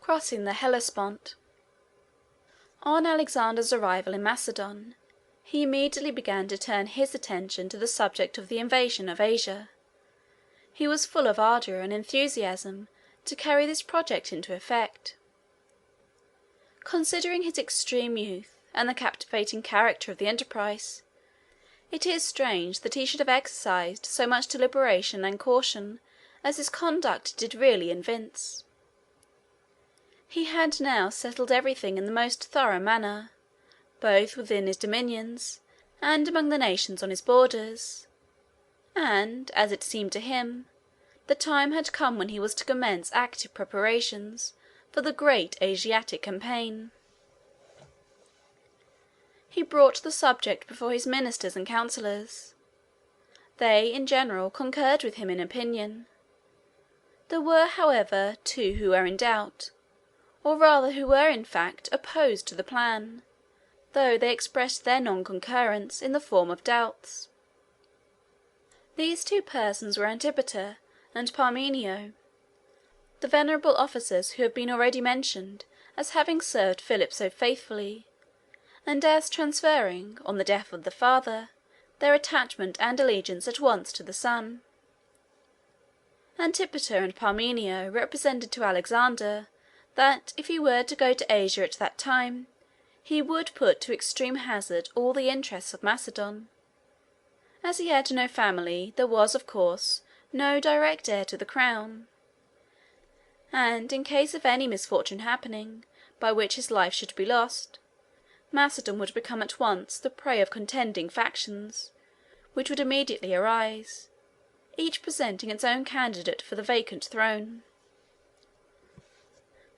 Crossing the Hellespont. On Alexander's arrival in Macedon, he immediately began to turn his attention to the subject of the invasion of Asia. He was full of ardor and enthusiasm to carry this project into effect. Considering his extreme youth and the captivating character of the enterprise, it is strange that he should have exercised so much deliberation and caution as his conduct did really evince. He had now settled everything in the most thorough manner, both within his dominions and among the nations on his borders, and, as it seemed to him, the time had come when he was to commence active preparations for the great Asiatic campaign. He brought the subject before his ministers and councillors. They, in general, concurred with him in opinion. There were, however, two who were in doubt, or rather who were in fact opposed to the plan, though they expressed their non-concurrence in the form of doubts. These two persons were Antipater and Parmenio, the venerable officers who have been already mentioned as having served Philip so faithfully, and as transferring, on the death of the father, their attachment and allegiance at once to the son. Antipater and Parmenio represented to Alexander that if he were to go to Asia at that time, he would put to extreme hazard all the interests of Macedon. As he had no family, there was, of course, no direct heir to the crown, and in case of any misfortune happening, by which his life should be lost, Macedon would become at once the prey of contending factions, which would immediately arise, each presenting its own candidate for the vacant throne.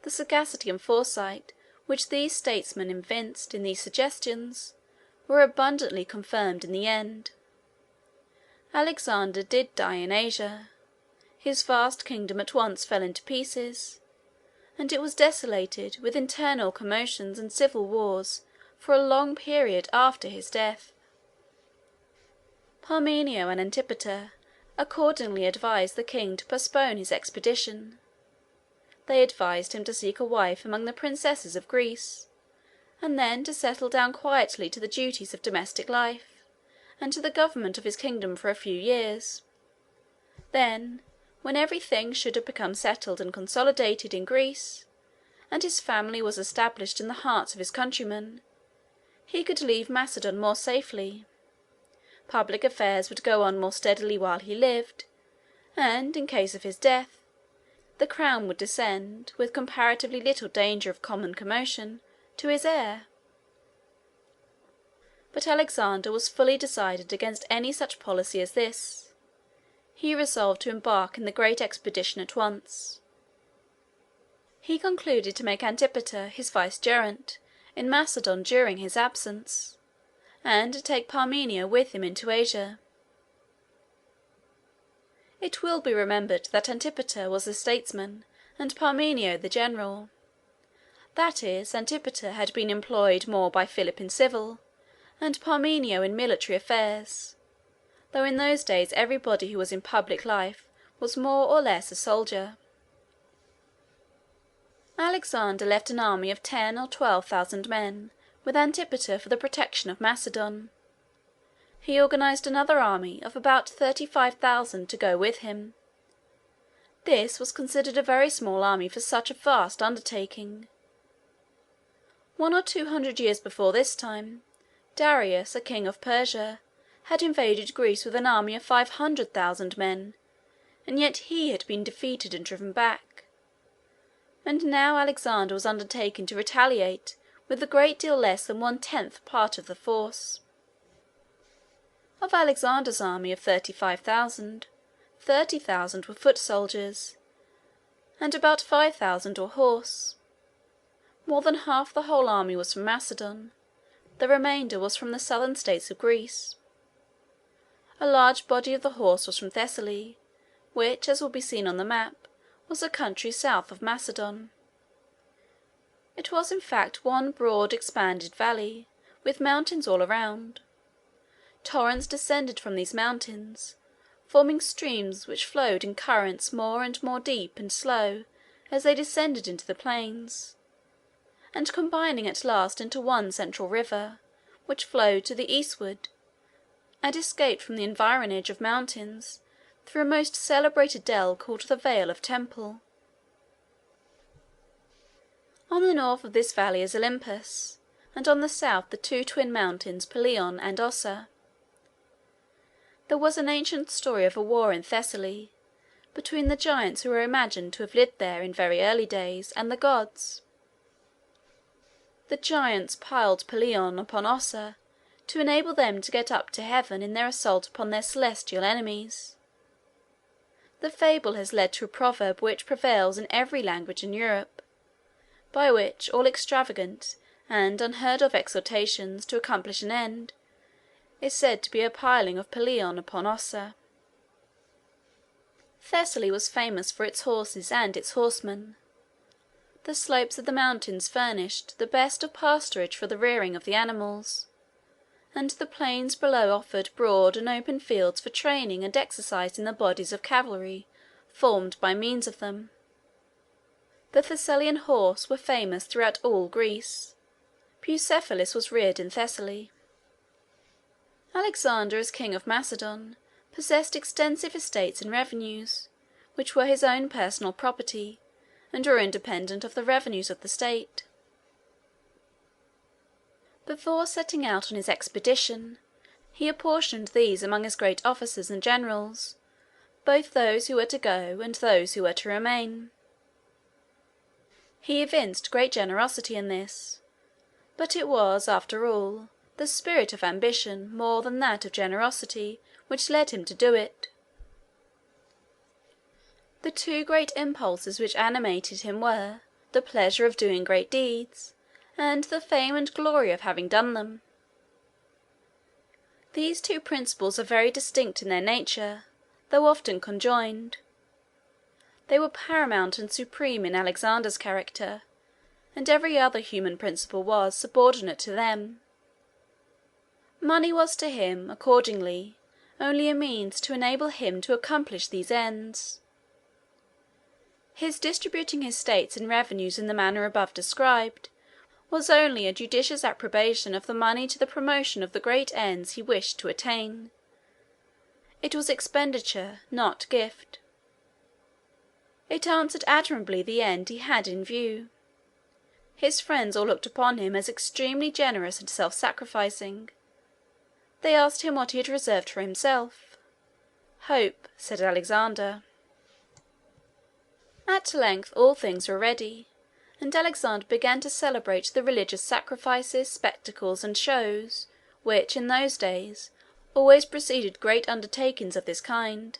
The sagacity and foresight which these statesmen evinced in these suggestions were abundantly confirmed in the end. Alexander did die in Asia. His vast kingdom at once fell into pieces, and it was desolated with internal commotions and civil wars for a long period after his death. Parmenio and Antipater accordingly advised the king to postpone his expedition. They advised him to seek a wife among the princesses of Greece, and then to settle down quietly to the duties of domestic life, and to the government of his kingdom for a few years. Then, when everything should have become settled and consolidated in Greece, and his family was established in the hearts of his countrymen, he could leave Macedon more safely. Public affairs would go on more steadily while he lived, and, in case of his death, the crown would descend, with comparatively little danger of common commotion, to his heir. But Alexander was fully decided against any such policy as this. He resolved to embark in the great expedition at once. He concluded to make Antipater his vicegerent in Macedon during his absence, and to take Parmenio with him into Asia. It will be remembered that Antipater was the statesman and Parmenio the general. That is, Antipater had been employed more by Philip in civil, and Parmenio in military affairs, though in those days everybody who was in public life was more or less a soldier. Alexander left an army of 10,000 or 12,000 men with Antipater for the protection of Macedon. He organized another army of about 35,000 to go with him. This was considered a very small army for such a vast undertaking. 100 or 200 years before this time, Darius, a king of Persia, had invaded Greece with an army of 500,000 men, and yet he had been defeated and driven back. And now Alexander was undertaking to retaliate with a great deal less than 1/10 part of the force. Of Alexander's army of 35,000, 30,000 were foot soldiers, and about 5,000 were horse. More than half the whole army was from Macedon, the remainder was from the southern states of Greece. A large body of the horse was from Thessaly, which, as will be seen on the map, was a country south of Macedon. It was in fact one broad expanded valley, with mountains all around. Torrents descended from these mountains, forming streams which flowed in currents more and more deep and slow as they descended into the plains, and combining at last into one central river, which flowed to the eastward, and escaped from the environage of mountains through a most celebrated dell called the Vale of Temple. On the north of this valley is Olympus, and on the south the two twin mountains Pelion and Ossa. There was an ancient story of a war in Thessaly, between the giants who were imagined to have lived there in very early days, and the gods. The giants piled Pelion upon Ossa to enable them to get up to heaven in their assault upon their celestial enemies. The fable has led to a proverb which prevails in every language in Europe, by which all extravagant and unheard of exhortations to accomplish an end is said to be a piling of Pelion upon Ossa. Thessaly was famous for its horses and its horsemen. The slopes of the mountains furnished the best of pasturage for the rearing of the animals, and the plains below offered broad and open fields for training and exercising the bodies of cavalry formed by means of them. The Thessalian horse were famous throughout all Greece. Bucephalus was reared in Thessaly. Alexander, as king of Macedon, possessed extensive estates and revenues, which were his own personal property, and were independent of the revenues of the state. Before setting out on his expedition, he apportioned these among his great officers and generals, both those who were to go and those who were to remain. He evinced great generosity in this, but it was, after all, the spirit of ambition more than that of generosity which led him to do it. The two great impulses which animated him were the pleasure of doing great deeds, and the fame and glory of having done them. These two principles are very distinct in their nature, though often conjoined. They were paramount and supreme in Alexander's character, and every other human principle was subordinate to them. Money was to him, accordingly, only a means to enable him to accomplish these ends. His distributing his states and revenues in the manner above described was only a judicious appropriation of the money to the promotion of the great ends he wished to attain. It was expenditure, not gift. It answered admirably the end he had in view. His friends all looked upon him as extremely generous and self-sacrificing. They asked him what he had reserved for himself. "Hope," said Alexander. At length all things were ready, and Alexander began to celebrate the religious sacrifices, spectacles, and shows, which, in those days, always preceded great undertakings of this kind.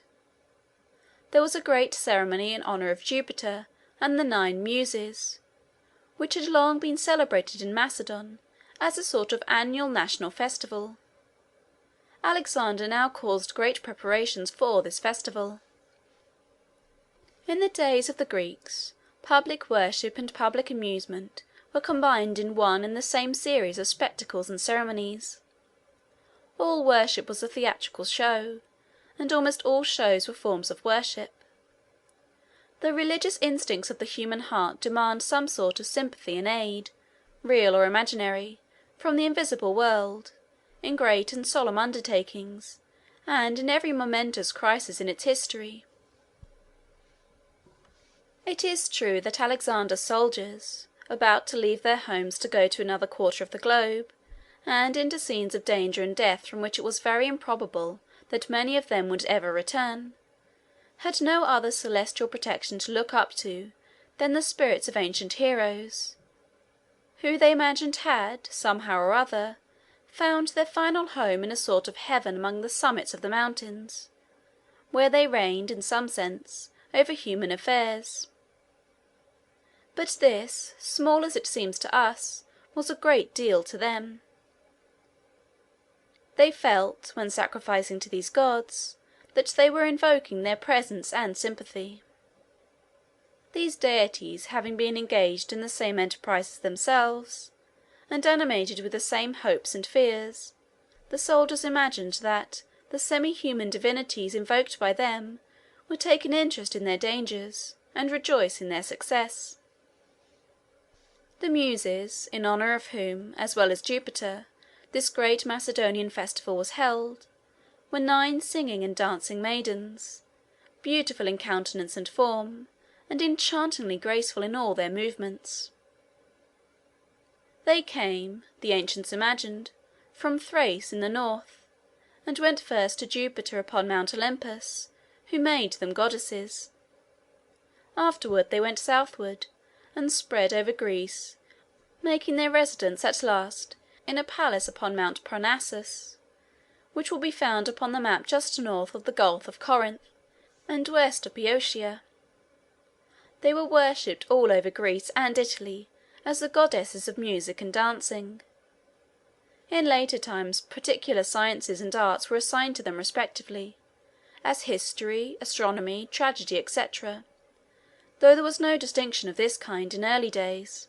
There was a great ceremony in honor of Jupiter and the 9 Muses, which had long been celebrated in Macedon as a sort of annual national festival. Alexander now caused great preparations for this festival. In the days of the Greeks, public worship and public amusement were combined in one and the same series of spectacles and ceremonies. All worship was a theatrical show, and almost all shows were forms of worship. The religious instincts of the human heart demand some sort of sympathy and aid, real or imaginary, from the invisible world, in great and solemn undertakings, and in every momentous crisis in its history. It is true that Alexander's soldiers, about to leave their homes to go to another quarter of the globe, and into scenes of danger and death from which it was very improbable that many of them would ever return, had no other celestial protection to look up to than the spirits of ancient heroes, who they imagined had, somehow or other, found their final home in a sort of heaven among the summits of the mountains, where they reigned, in some sense, over human affairs. But this, small as it seems to us, was a great deal to them. They felt, when sacrificing to these gods, that they were invoking their presence and sympathy. These deities having been engaged in the same enterprise as themselves, and animated with the same hopes and fears, the soldiers imagined that the semi-human divinities invoked by them would take an interest in their dangers, and rejoice in their success. The Muses, in honour of whom, as well as Jupiter, this great Macedonian festival was held, were 9 singing and dancing maidens, beautiful in countenance and form, and enchantingly graceful in all their movements. They came, the ancients imagined, from Thrace in the north, and went first to Jupiter upon Mount Olympus, who made them goddesses. Afterward they went southward, and spread over Greece, making their residence at last in a palace upon Mount Parnassus, which will be found upon the map just north of the Gulf of Corinth, and west of Boeotia. They were worshipped all over Greece and Italy as the goddesses of music and dancing. In later times particular sciences and arts were assigned to them respectively, as history, astronomy, tragedy, etc., though there was no distinction of this kind in early days.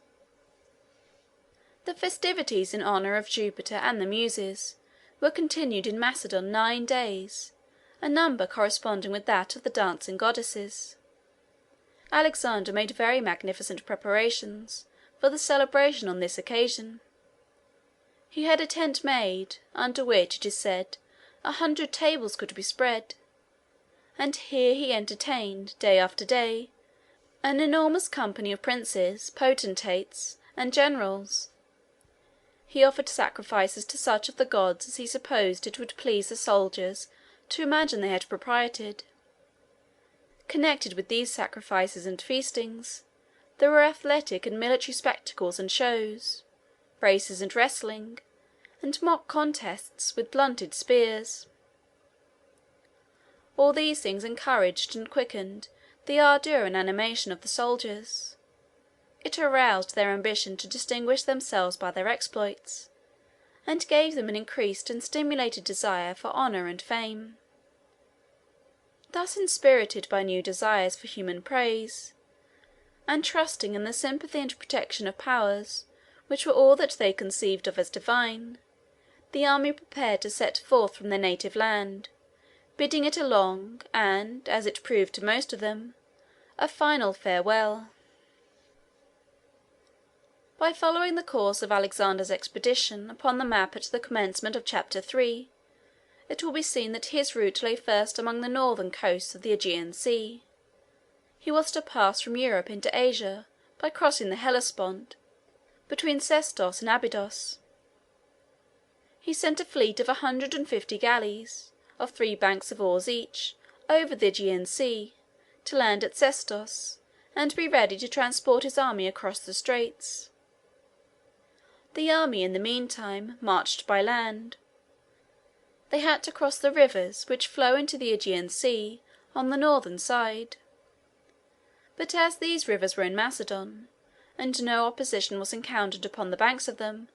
The festivities in honour of Jupiter and the Muses were continued in Macedon 9 days, a number corresponding with that of the dancing goddesses. Alexander made very magnificent preparations for the celebration on this occasion. He had a tent made, under which, it is said, 100 tables could be spread, and here he entertained, day after day, an enormous company of princes, potentates, and generals. He offered sacrifices to such of the gods as he supposed it would please the soldiers to imagine they had propriated. Connected with these sacrifices and feastings, there were athletic and military spectacles and shows, races and wrestling, and mock contests with blunted spears. All these things encouraged and quickened the ardour and animation of the soldiers. It aroused their ambition to distinguish themselves by their exploits, and gave them an increased and stimulated desire for honour and fame. Thus inspirited by new desires for human praise, and trusting in the sympathy and protection of powers which were all that they conceived of as divine, the army prepared to set forth from their native land, bidding it a long, and, as it proved to most of them, a final farewell. By following the course of Alexander's expedition upon the map at the commencement of Chapter 3, it will be seen that his route lay first among the northern coasts of the Aegean Sea. He was to pass from Europe into Asia by crossing the Hellespont, between Sestos and Abydos. He sent a fleet of 150 galleys, of 3 banks of oars each, over the Aegean Sea, to land at Sestos, and be ready to transport his army across the straits. The army, in the meantime, marched by land. They had to cross the rivers which flow into the Aegean Sea on the northern side. But as these rivers were in Macedon, and no opposition was encountered upon the banks of them,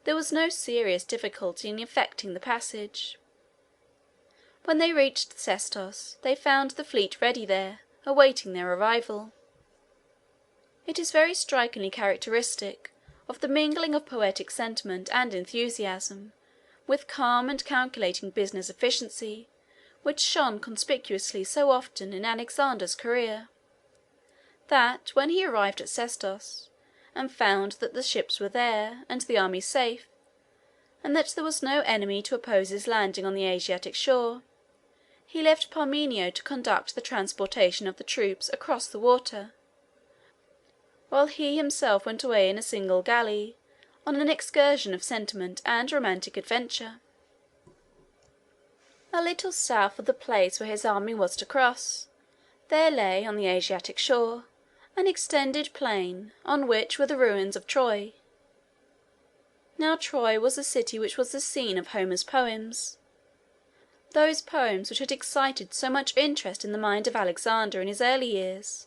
there was no serious difficulty in effecting the passage. When they reached Sestos, they found the fleet ready there, awaiting their arrival. It is very strikingly characteristic of the mingling of poetic sentiment and enthusiasm with calm and calculating business efficiency which shone conspicuously so often in Alexander's career, that when he arrived at Sestos, and found that the ships were there and the army safe, and that there was no enemy to oppose his landing on the Asiatic shore, he left Parmenio to conduct the transportation of the troops across the water, while he himself went away in a single galley on an excursion of sentiment and romantic adventure. A little south of the place where his army was to cross, there lay, on the Asiatic shore, an extended plain, on which were the ruins of Troy. Now Troy was a city which was the scene of Homer's poems, those poems which had excited so much interest in the mind of Alexander in his early years,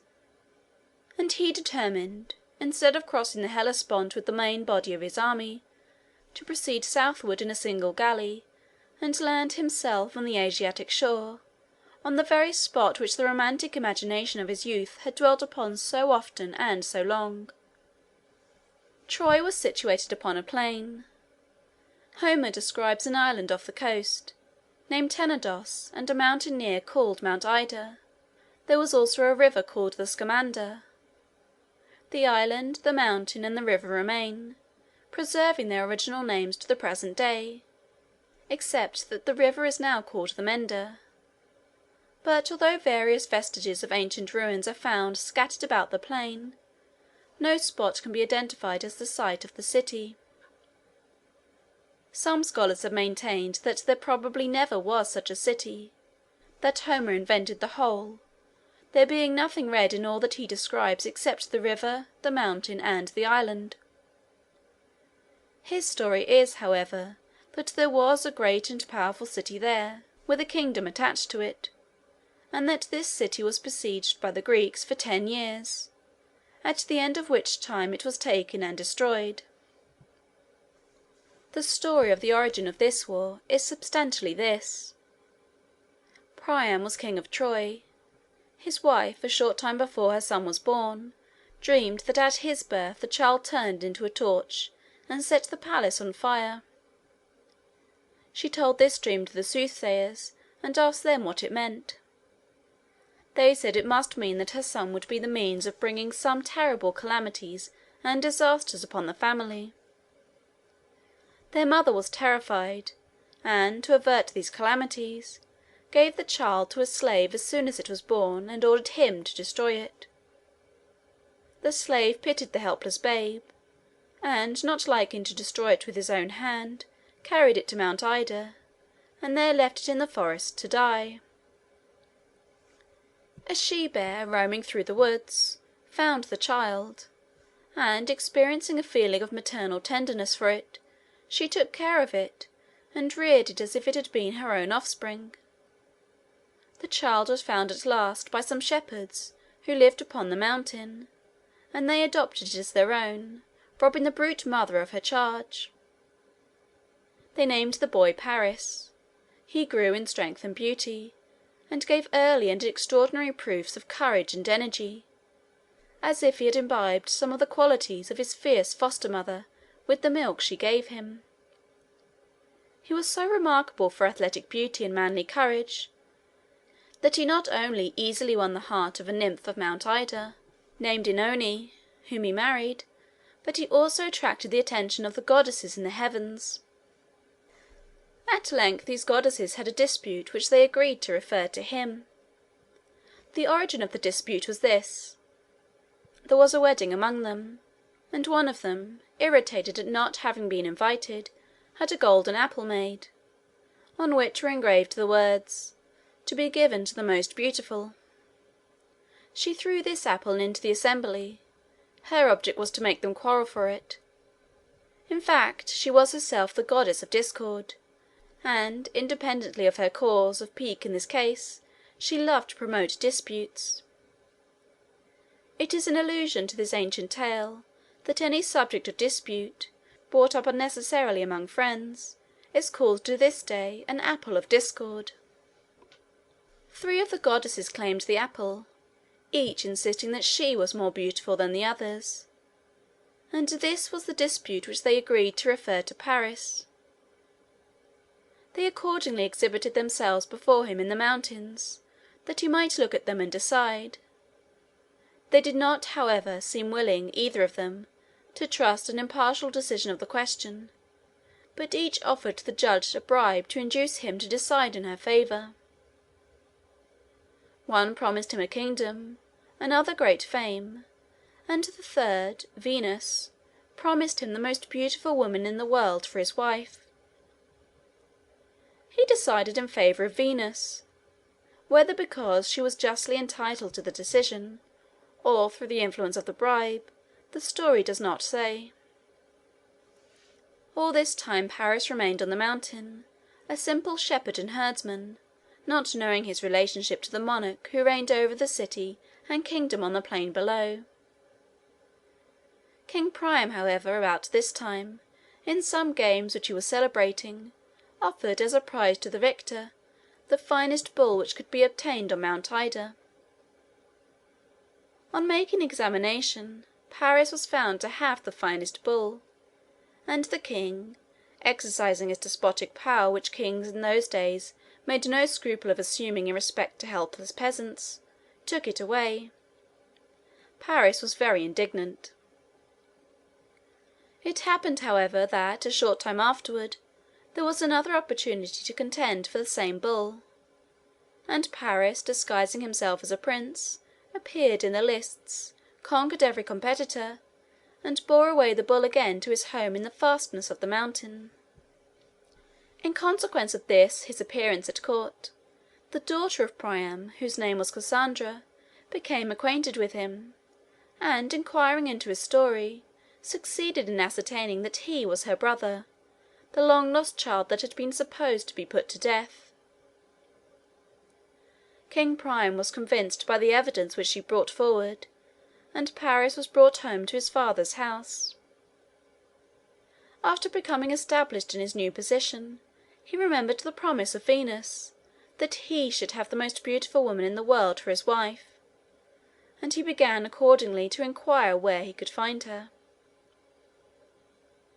and he determined, instead of crossing the Hellespont with the main body of his army, to proceed southward in a single galley, and land himself on the Asiatic shore, on the very spot which the romantic imagination of his youth had dwelt upon so often and so long. Troy was situated upon a plain. Homer describes an island off the coast, named Tenedos, and a mountain near called Mount Ida, There was also a river called the Scamander. The island, the mountain, and the river remain, preserving their original names to the present day, except that the river is now called the Mender. But although various vestiges of ancient ruins are found scattered about the plain, no spot can be identified as the site of the city. Some scholars have maintained that there probably never was such a city, that Homer invented the whole, there being nothing read in all that he describes except the river, the mountain, and the island. His story is, however, that there was a great and powerful city there, with a kingdom attached to it, and that this city was besieged by the Greeks for 10 years, at the end of which time it was taken and destroyed. The story of the origin of this war is substantially this. Priam was king of Troy. His wife, a short time before her son was born, dreamed that at his birth the child turned into a torch and set the palace on fire. She told this dream to the soothsayers and asked them what it meant. They said it must mean that her son would be the means of bringing some terrible calamities and disasters upon the family. Their mother was terrified, and, to avert these calamities, gave the child to a slave as soon as it was born, and ordered him to destroy it. The slave pitied the helpless babe, and, not liking to destroy it with his own hand, carried it to Mount Ida, and there left it in the forest to die. A she-bear, roaming through the woods, found the child, and, experiencing a feeling of maternal tenderness for it, she took care of it, and reared it as if it had been her own offspring. The child was found at last by some shepherds who lived upon the mountain, and they adopted it as their own, robbing the brute mother of her charge. They named the boy Paris. He grew in strength and beauty, and gave early and extraordinary proofs of courage and energy, as if he had imbibed some of the qualities of his fierce foster-mother with the milk she gave him. He was so remarkable for athletic beauty and manly courage, that he not only easily won the heart of a nymph of Mount Ida, named Oenone, whom he married, but he also attracted the attention of the goddesses in the heavens. At length these goddesses had a dispute which they agreed to refer to him. The origin of the dispute was this. There was a wedding among them, and one of them, irritated at not having been invited, had a golden apple made, on which were engraved the words, "To be given to the most beautiful." She threw this apple into the assembly. Her object was to make them quarrel for it. In fact, she was herself the goddess of discord, and, independently of her cause of pique in this case, she loved to promote disputes. It is an allusion to this ancient tale that any subject of dispute, brought up unnecessarily among friends, is called to this day an apple of discord. 3 of the goddesses claimed the apple, each insisting that she was more beautiful than the others, and this was the dispute which they agreed to refer to Paris. They accordingly exhibited themselves before him in the mountains, that he might look at them and decide. They did not, however, seem willing, either of them, to trust an impartial decision of the question, but each offered the judge a bribe to induce him to decide in her favour. One promised him a kingdom, another great fame, and the third, Venus, promised him the most beautiful woman in the world for his wife. He decided in favour of Venus, whether because she was justly entitled to the decision, or through the influence of the bribe, the story does not say. All this time Paris remained on the mountain, a simple shepherd and herdsman, not knowing his relationship to the monarch who reigned over the city and kingdom on the plain below. King Priam, however, about this time, in some games which he was celebrating, offered as a prize to the victor the finest bull which could be obtained on Mount Ida. On making examination, Paris was found to have the finest bull, and the king, exercising his despotic power which kings in those days made no scruple of assuming in respect to helpless peasants, took it away. Paris was very indignant. It happened, however, that, a short time afterward, there was another opportunity to contend for the same bull, and Paris, disguising himself as a prince, appeared in the lists, conquered every competitor, and bore away the bull again to his home in the fastness of the mountain. In consequence of this his appearance at court, the daughter of Priam, whose name was Cassandra, became acquainted with him, and, inquiring into his story, succeeded in ascertaining that he was her brother, the long-lost child that had been supposed to be put to death. King Priam was convinced by the evidence which she brought forward, and Paris was brought home to his father's house. After becoming established in his new position, he remembered the promise of Venus, that he should have the most beautiful woman in the world for his wife, and he began accordingly to inquire where he could find her.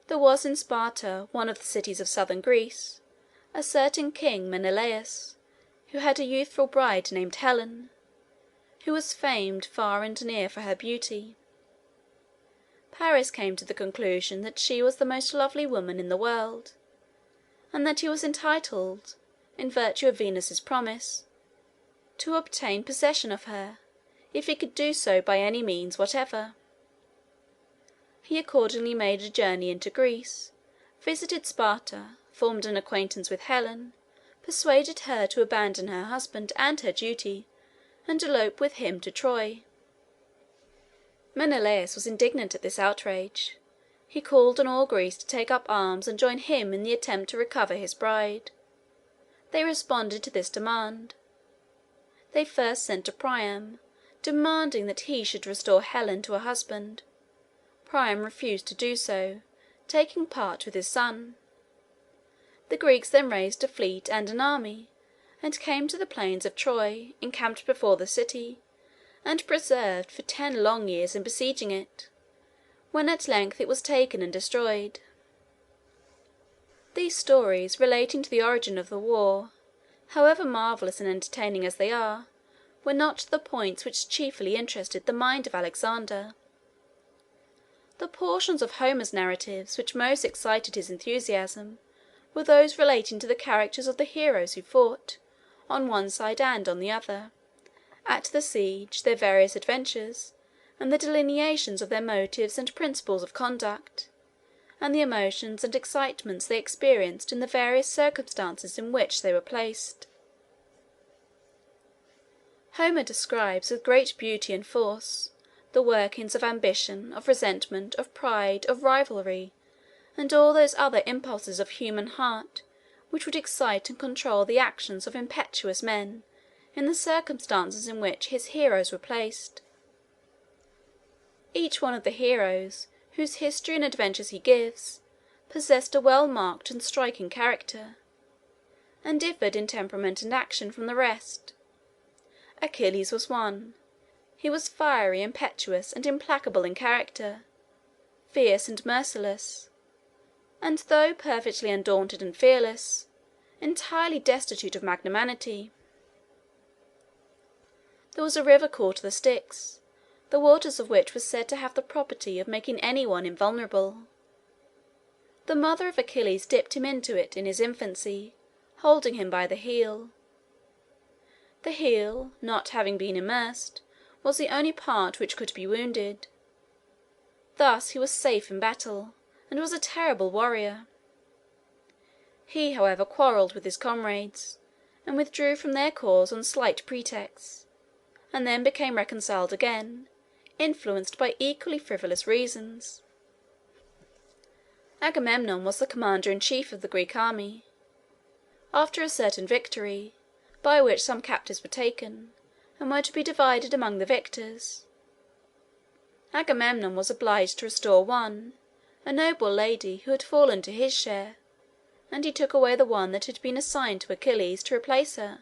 There was in Sparta, one of the cities of southern Greece, a certain king Menelaus, who had a youthful bride named Helen, who was famed far and near for her beauty. Paris came to the conclusion that she was the most lovely woman in the world, and that he was entitled, in virtue of Venus's promise, to obtain possession of her, if he could do so by any means whatever. He accordingly made a journey into Greece, visited Sparta, formed an acquaintance with Helen, persuaded her to abandon her husband and her duty, and elope with him to Troy. Menelaus was indignant at this outrage. He called on all Greece to take up arms and join him in the attempt to recover his bride. They responded to this demand. They first sent to Priam, demanding that he should restore Helen to her husband. Priam refused to do so, taking part with his son. The Greeks then raised a fleet and an army, and came to the plains of Troy, encamped before the city, and persevered for 10 long years in besieging it, when at length it was taken and destroyed. These stories relating to the origin of the war, however marvellous and entertaining as they are, were not the points which chiefly interested the mind of Alexander. The portions of Homer's narratives which most excited his enthusiasm were those relating to the characters of the heroes who fought, on one side and on the other, at the siege, their various adventures, and the delineations of their motives and principles of conduct, and the emotions and excitements they experienced in the various circumstances in which they were placed. Homer describes with great beauty and force the workings of ambition, of resentment, of pride, of rivalry, and all those other impulses of human heart which would excite and control the actions of impetuous men in the circumstances in which his heroes were placed. Each one of the heroes, whose history and adventures he gives, possessed a well-marked and striking character, and differed in temperament and action from the rest. Achilles was one. He was fiery, impetuous, and implacable in character, fierce and merciless, and though perfectly undaunted and fearless, entirely destitute of magnanimity. There was a river called the Styx, the waters of which were said to have the property of making anyone invulnerable. The mother of Achilles dipped him into it in his infancy, holding him by the heel. The heel, not having been immersed, was the only part which could be wounded. Thus he was safe in battle, and was a terrible warrior. He, however, quarrelled with his comrades, and withdrew from their cause on slight pretexts, and then became reconciled again, influenced by equally frivolous reasons. Agamemnon was the commander-in-chief of the Greek army. After a certain victory, by which some captives were taken, and were to be divided among the victors, Agamemnon was obliged to restore one, a noble lady, who had fallen to his share, and he took away the one that had been assigned to Achilles to replace her.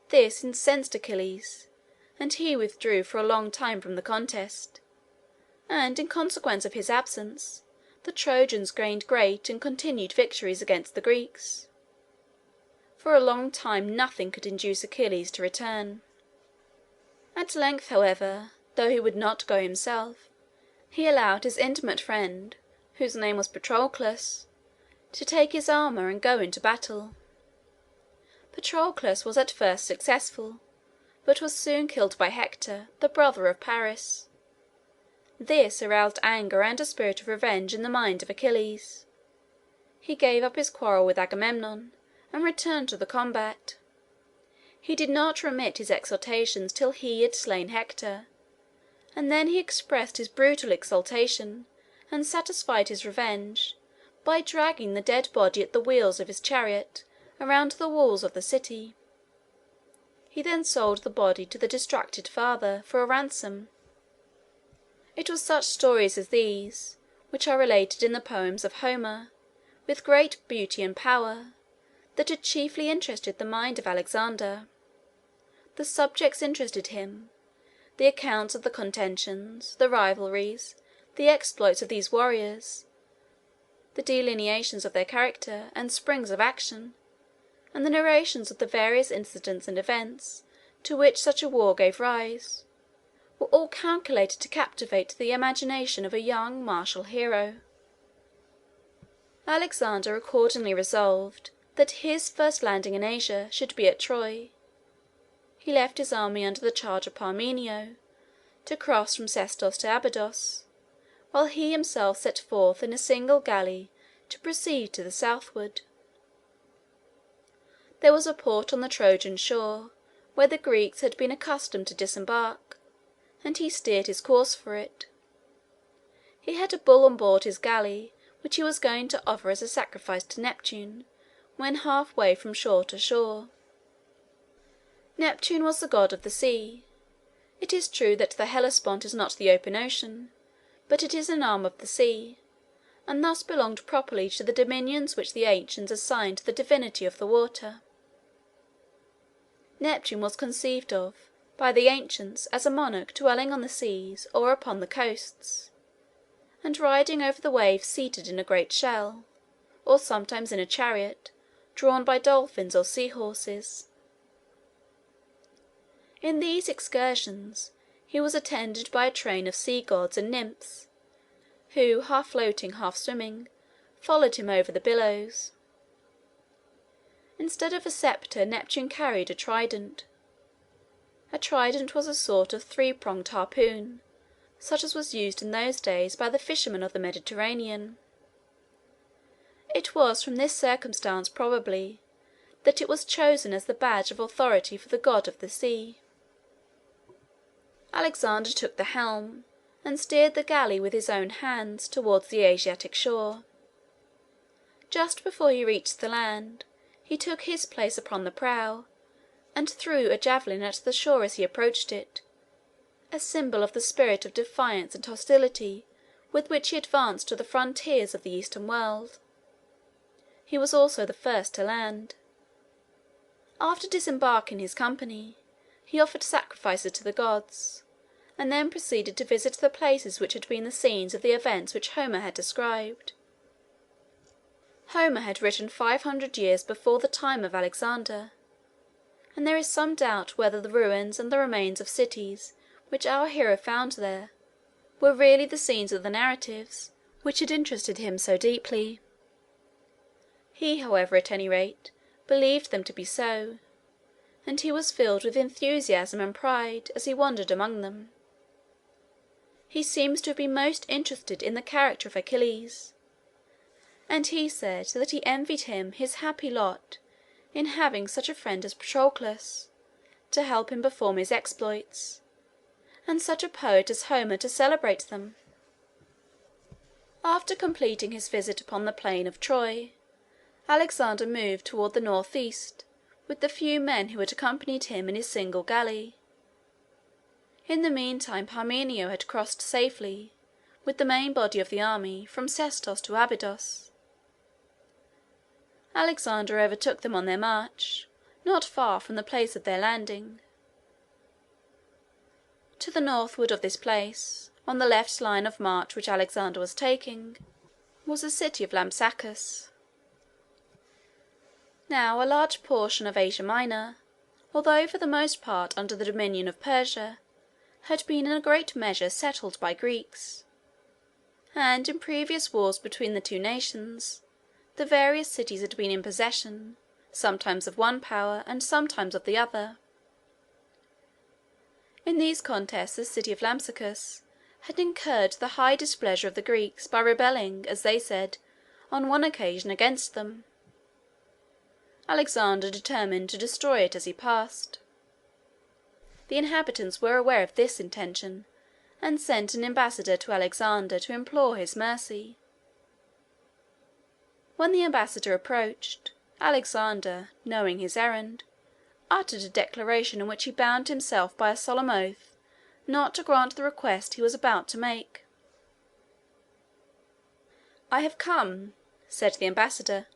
This incensed Achilles, and he withdrew for a long time from the contest, and in consequence of his absence, the Trojans gained great and continued victories against the Greeks. For a long time nothing could induce Achilles to return. At length, however, though he would not go himself, he allowed his intimate friend, whose name was Patroclus, to take his armour and go into battle. Patroclus was at first successful, but was soon killed by Hector, the brother of Paris. This aroused anger and a spirit of revenge in the mind of Achilles. He gave up his quarrel with Agamemnon, and returned to the combat. He did not remit his exhortations till he had slain Hector, and then he expressed his brutal exultation, and satisfied his revenge, by dragging the dead body at the wheels of his chariot around the walls of the city. He then sold the body to the distracted father for a ransom. It was such stories as these, which are related in the poems of Homer, with great beauty and power, that had chiefly interested the mind of Alexander. The subjects interested him, the accounts of the contentions, the rivalries, the exploits of these warriors, the delineations of their character and springs of action, and the narrations of the various incidents and events to which such a war gave rise, were all calculated to captivate the imagination of a young martial hero. Alexander accordingly resolved that his first landing in Asia should be at Troy. He left his army under the charge of Parmenio, to cross from Sestos to Abydos, while he himself set forth in a single galley to proceed to the southward. There was a port on the Trojan shore, where the Greeks had been accustomed to disembark, and he steered his course for it. He had a bull on board his galley, which he was going to offer as a sacrifice to Neptune, when half-way from shore to shore. Neptune was the god of the sea. It is true that the Hellespont is not the open ocean, but it is an arm of the sea, and thus belonged properly to the dominions which the ancients assigned to the divinity of the water. Neptune was conceived of by the ancients as a monarch dwelling on the seas or upon the coasts, and riding over the waves seated in a great shell, or sometimes in a chariot drawn by dolphins or sea-horses. In these excursions he was attended by a train of sea-gods and nymphs, who, half floating, half swimming, followed him over the billows. Instead of a sceptre, Neptune carried a trident. A trident was a sort of three-pronged harpoon, such as was used in those days by the fishermen of the Mediterranean. It was from this circumstance, probably, that it was chosen as the badge of authority for the god of the sea. Alexander took the helm, and steered the galley with his own hands towards the Asiatic shore. Just before he reached the land, he took his place upon the prow, and threw a javelin at the shore as he approached it, a symbol of the spirit of defiance and hostility with which he advanced to the frontiers of the Eastern world. He was also the first to land. After disembarking his company, he offered sacrifices to the gods, and then proceeded to visit the places which had been the scenes of the events which Homer had described. Homer had written 500 years before the time of Alexander, and there is some doubt whether the ruins and the remains of cities which our hero found there were really the scenes of the narratives which had interested him so deeply. He, however, at any rate, believed them to be so, and he was filled with enthusiasm and pride as he wandered among them. He seems to have been most interested in the character of Achilles, and he said that he envied him his happy lot in having such a friend as Patroclus to help him perform his exploits, and such a poet as Homer to celebrate them. After completing his visit upon the plain of Troy, Alexander moved toward the northeast with the few men who had accompanied him in his single galley. In the meantime Parmenio had crossed safely, with the main body of the army, from Sestos to Abydos. Alexander overtook them on their march, not far from the place of their landing. To the northward of this place, on the left line of march which Alexander was taking, was the city of Lampsacus. Now a large portion of Asia Minor, although for the most part under the dominion of Persia, had been in a great measure settled by Greeks, and in previous wars between the two nations, the various cities had been in possession, sometimes of one power and sometimes of the other. In these contests the city of Lampsacus had incurred the high displeasure of the Greeks by rebelling, as they said, on one occasion against them. Alexander determined to destroy it as he passed. The inhabitants were aware of this intention, and sent an ambassador to Alexander to implore his mercy. When the ambassador approached, Alexander, knowing his errand, uttered a declaration in which he bound himself by a solemn oath not to grant the request he was about to make. "I have come," said the ambassador,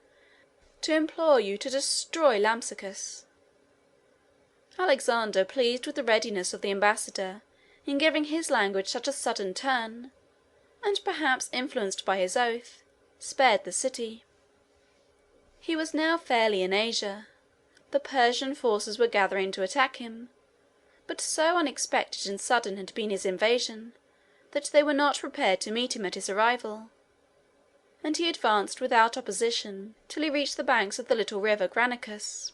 "to implore you to destroy Lampsacus." Alexander, pleased with the readiness of the ambassador in giving his language such a sudden turn, and perhaps influenced by his oath, spared the city. He was now fairly in Asia. The Persian forces were gathering to attack him, but so unexpected and sudden had been his invasion that they were not prepared to meet him at his arrival, and he advanced without opposition till he reached the banks of the little river Granicus.